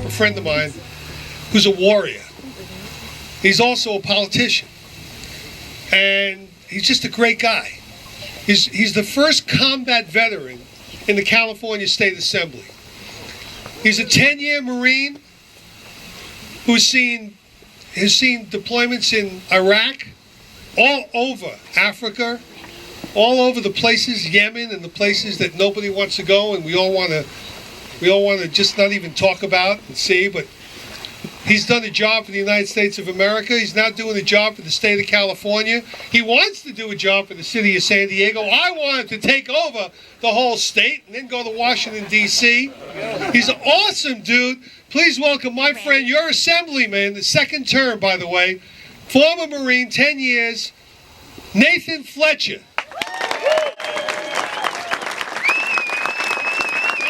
a friend of mine, who's a warrior. He's also a politician. And he's just a great guy. He's the first combat veteran in the California State Assembly. He's a 10-year Marine who's has seen deployments in Iraq, all over Africa, all over the places, Yemen, and the places that nobody wants to go, and we all want to just not even talk about and see. But he's done a job for the United States of America. He's now doing a job for the state of California. He wants to do a job for the city of San Diego. I wanted to take over the whole state and then go to Washington, D.C. He's an awesome dude. Please welcome my friend, your assemblyman, the second term, by the way, former Marine, 10 years, Nathan Fletcher. By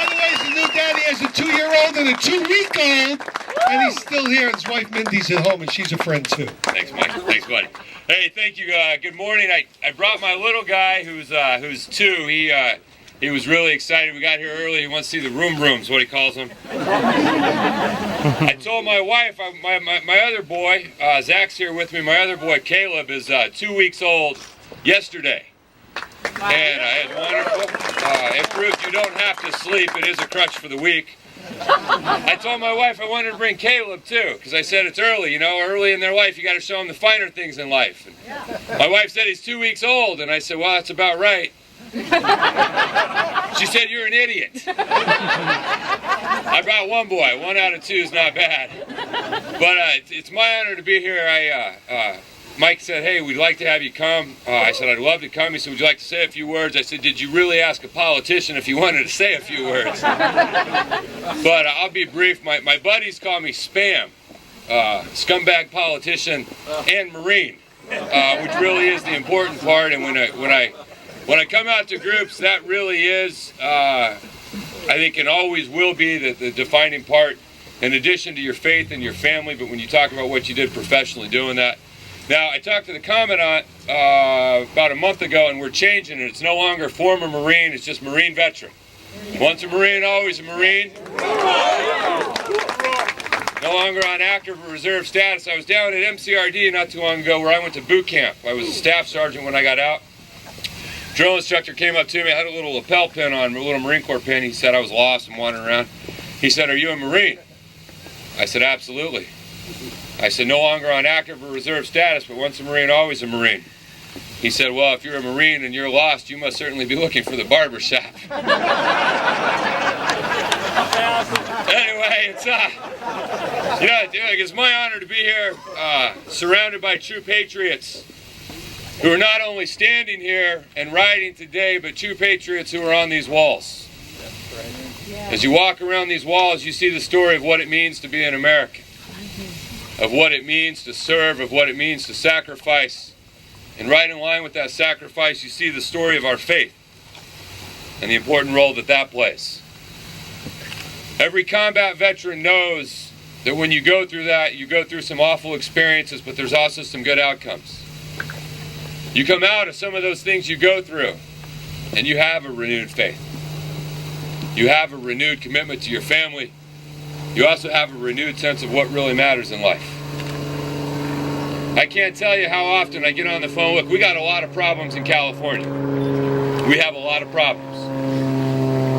the way, he's a new daddy. He has a 2-year-old and a 2-week-old. And he's still here. His wife Mindy's at home, and she's a friend too. Thanks, Mike. Thanks, buddy. Hey, thank you. Good morning. I brought my little guy, who's 2. He was really excited. We got here early. He wants to see the rooms, what he calls them. I told my wife, my other boy, Zach's here with me. My other boy, Caleb, is 2 weeks old yesterday. And it's wonderful. It proved you don't have to sleep. It is a crutch for the week. I told my wife I wanted to bring Caleb too, because I said it's early, early in their life, you got to show them the finer things in life. And my wife said he's 2 weeks old, and I said, well, that's about right. She said, you're an idiot. I brought one boy. 1 out of 2 is not bad. But it's my honor to be here. Mike said, hey, we'd like to have you come. I said, I'd love to come. He said, would you like to say a few words? I said, did you really ask a politician if you wanted to say a few words? But I'll be brief. My buddies call me Spam, scumbag politician and Marine, which really is the important part. And when I come out to groups, that really is, I think, and always will be the defining part, in addition to your faith and your family. But when you talk about what you did professionally doing that. Now, I talked to the Commandant about a month ago, and we're changing it. It's no longer former Marine, it's just Marine veteran. Once a Marine, always a Marine. No longer on active or reserve status. I was down at MCRD not too long ago where I went to boot camp. I was a staff sergeant when I got out. Drill instructor came up to me. I had a little lapel pin on, a little Marine Corps pin. He said I was lost and wandering around. He said, are you a Marine? I said, absolutely. I said, no longer on active or reserve status, but once a Marine, always a Marine. He said, well, if you're a Marine and you're lost, you must certainly be looking for the barber shop. Anyway, it's my honor to be here, surrounded by true patriots who are not only standing here and riding today, but true patriots who are on these walls. As you walk around these walls, you see the story of what it means to be an American. Of what it means to serve, of what it means to sacrifice. And right in line with that sacrifice, you see the story of our faith and the important role that plays. Every combat veteran knows that when you go through that, you go through some awful experiences, but there's also some good outcomes. You come out of some of those things you go through, and you have a renewed faith. You have a renewed commitment to your family. You also have a renewed sense of what really matters in life. I can't tell you how often I get on the phone. Look, we got a lot of problems in California. We have a lot of problems.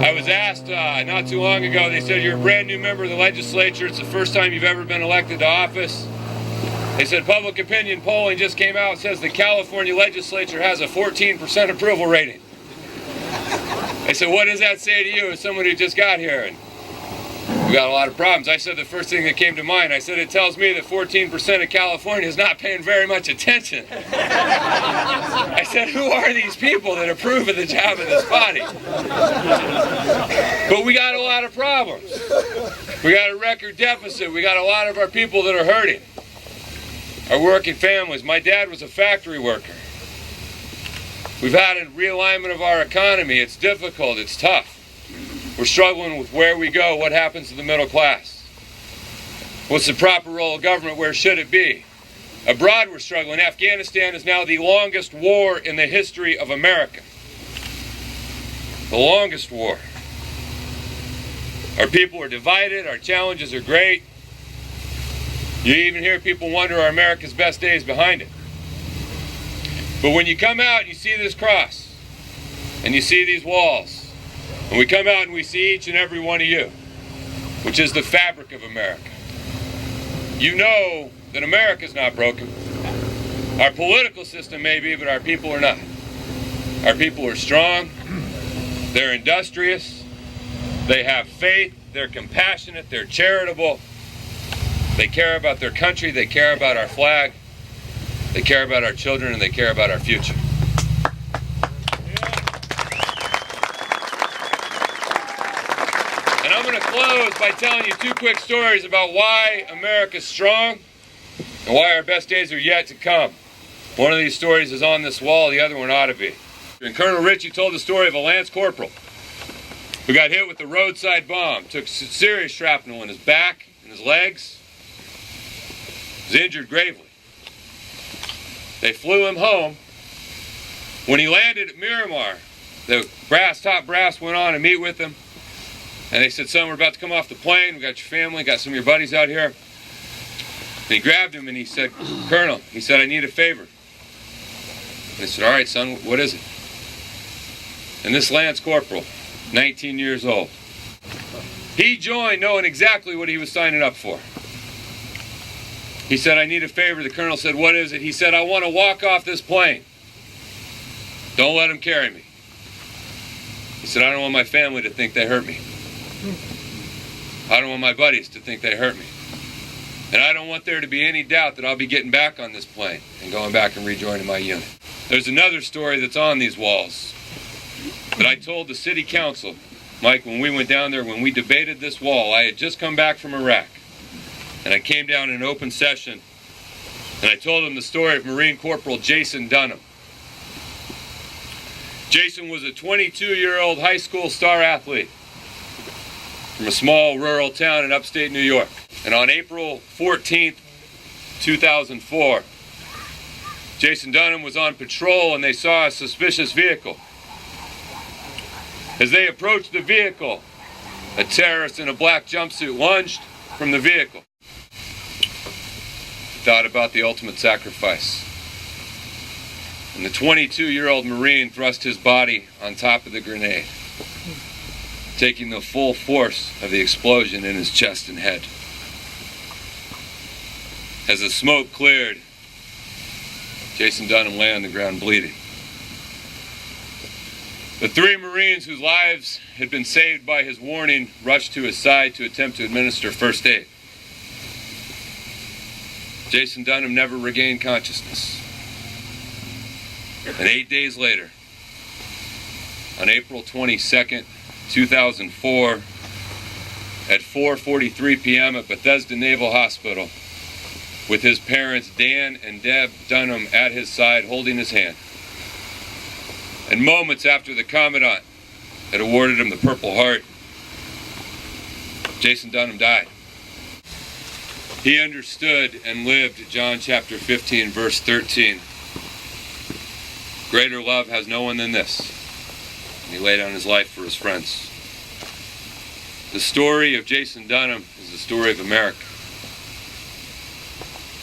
I was asked not too long ago, they said, you're a brand new member of the legislature. It's the first time you've ever been elected to office. They said public opinion polling just came out. It says the California legislature has a 14% approval rating. They said, what does that say to you as someone who just got here? And we got a lot of problems. I said the first thing that came to mind, I said it tells me that 14% of California is not paying very much attention. I said, who are these people that approve of the job of this body? But we got a lot of problems. We got a record deficit. We got a lot of our people that are hurting. Our working families. My dad was a factory worker. We've had a realignment of our economy. It's difficult. It's tough. We're struggling with where we go, what happens to the middle class. What's the proper role of government, where should it be? Abroad we're struggling. Afghanistan is now the longest war in the history of America. The longest war. Our people are divided, our challenges are great. You even hear people wonder, are America's best days behind it? But when you come out and you see this cross, and you see these walls, and we come out and we see each and every one of you, which is the fabric of America, you know that America's not broken. Our political system may be, but our people are not. Our people are strong, they're industrious, they have faith, they're compassionate, they're charitable, they care about their country, they care about our flag, they care about our children, and they care about our future. And I'm going to close by telling you two quick stories about why America's strong and why our best days are yet to come. One of these stories is on this wall, the other one ought to be. And Colonel Ritchie told the story of a Lance Corporal who got hit with a roadside bomb, took serious shrapnel in his back and his legs, was injured gravely. They flew him home. When he landed at Miramar, the top brass went on to meet with him, and they said, son, we're about to come off the plane, we got your family, got some of your buddies out here. And he grabbed him and he said, Colonel, he said, I need a favor. And he said, all right, son, what is it? And this Lance Corporal, 19 years old, he joined knowing exactly what he was signing up for. He said, I need a favor. The colonel said, what is it? He said, I want to walk off this plane. Don't let him carry me. He said, I don't want my family to think they hurt me. I don't want my buddies to think they hurt me. And I don't want there to be any doubt that I'll be getting back on this plane and going back and rejoining my unit. There's another story that's on these walls that I told the city council, Mike, when we went down there, when we debated this wall. I had just come back from Iraq. And I came down in an open session, and I told them the story of Marine Corporal Jason Dunham. Jason was a 22-year-old high school star athlete from a small rural town in upstate New York. And on April 14th, 2004, Jason Dunham was on patrol and they saw a suspicious vehicle. As they approached the vehicle, a terrorist in a black jumpsuit lunged from the vehicle. Thought about the ultimate sacrifice. And the 22-year-old Marine thrust his body on top of the grenade, taking the full force of the explosion in his chest and head. As the smoke cleared, Jason Dunham lay on the ground bleeding. The three Marines whose lives had been saved by his warning rushed to his side to attempt to administer first aid. Jason Dunham never regained consciousness. And 8 days later, on April 22nd, 2004, at 4:43 p.m. at Bethesda Naval Hospital, with his parents Dan and Deb Dunham at his side holding his hand. And moments after the Commandant had awarded him the Purple Heart, Jason Dunham died. He understood and lived John chapter 15, verse 13. Greater love has no one than this. And he laid down his life for his friends. The story of Jason Dunham is the story of America.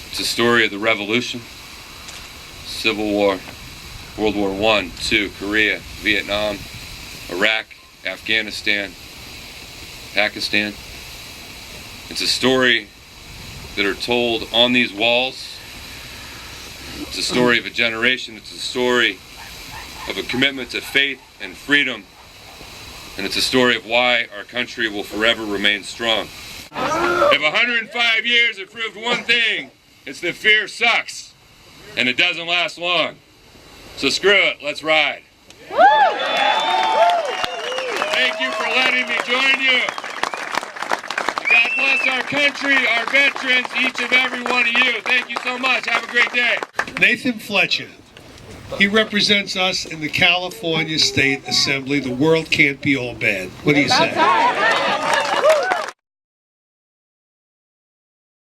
It's a story of the Revolution, Civil War, World War I, II, Korea, Vietnam, Iraq, Afghanistan, Pakistan. It's a story that are told on these walls. It's a story of a generation. It's a story of a commitment to faith and freedom. And it's a story of why our country will forever remain strong. If 105 years have proved one thing, it's that fear sucks, and it doesn't last long. So screw it, let's ride. Thank you for letting me join you. God bless our country, our veterans, each and every one of you. Thank you so much. Have a great day. Nathan Fletcher. He represents us in the California State Assembly. The world can't be all bad. What do you say?